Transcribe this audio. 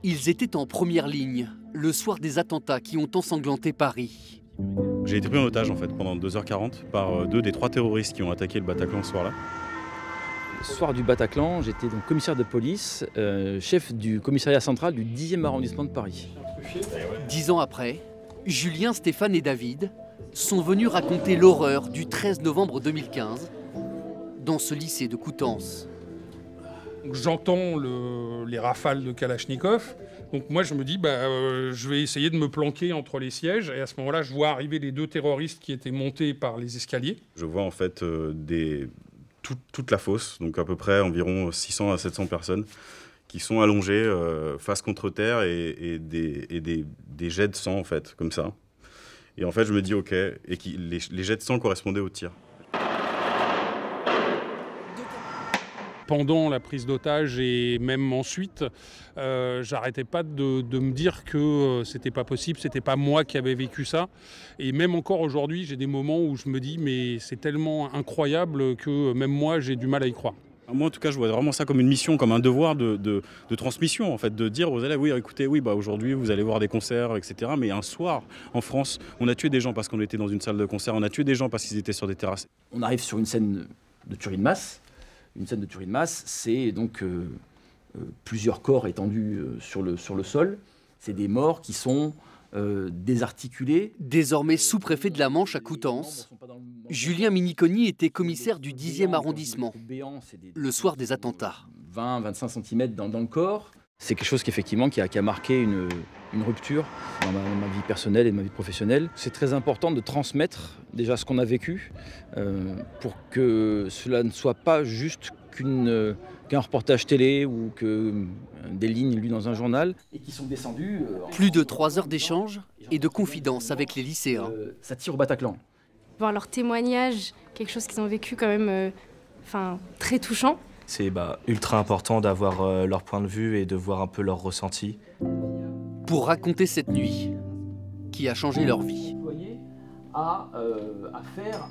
Ils étaient en première ligne, le soir des attentats qui ont ensanglanté Paris. J'ai été pris en otage en fait pendant 2h40 par 2 des 3 terroristes qui ont attaqué le Bataclan ce soir-là. Le soir du Bataclan, j'étais donc commissaire de police, chef du commissariat central du 10e arrondissement de Paris. 10 ans après, Julien, Stéphane et David sont venus raconter l'horreur du 13 novembre 2015 dans ce lycée de Coutances. J'entends les rafales de Kalachnikov, donc moi je me dis je vais essayer de me planquer entre les sièges, et à ce moment-là je vois arriver les 2 terroristes qui étaient montés par les escaliers. Je vois en fait toute la fosse, donc à peu près environ 600 à 700 personnes qui sont allongées face contre terre et des jets de sang en fait, comme ça. Et en fait je me dis ok, et les jets de sang correspondaient aux tirs. Pendant la prise d'otage et même ensuite, j'arrêtais pas de me dire que c'était pas possible, c'était pas moi qui avais vécu ça. Et même encore aujourd'hui, j'ai des moments où je me dis mais c'est tellement incroyable que même moi j'ai du mal à y croire. Moi en tout cas je vois vraiment ça comme une mission, comme un devoir de transmission en fait, de dire aux élèves oui écoutez aujourd'hui vous allez voir des concerts etc. Mais un soir en France on a tué des gens parce qu'on était dans une salle de concert, on a tué des gens parce qu'ils étaient sur des terrasses. On arrive sur une scène de tuerie de masse. Une scène de tuerie de masse, c'est donc plusieurs corps étendus sur le sol. C'est des morts qui sont désarticulés. Désormais sous-préfet de la Manche à Coutances, Julien Miniconi était commissaire du 10e arrondissement, le soir des attentats. 20-25 cm dans le corps. C'est quelque chose qui a marqué une rupture dans ma vie personnelle et ma vie professionnelle. C'est très important de transmettre déjà ce qu'on a vécu pour que cela ne soit pas juste qu'un reportage télé ou que des lignes lues dans un journal. Et qui sont descendus. Plus de 3 heures d'échange et de confidence avec les lycéens. Ça tire au Bataclan. Voir leurs témoignages, quelque chose qu'ils ont vécu quand même très touchant. C'est ultra important d'avoir leur point de vue et de voir un peu leur ressenti. Pour raconter cette nuit qui a changé leur vie. À faire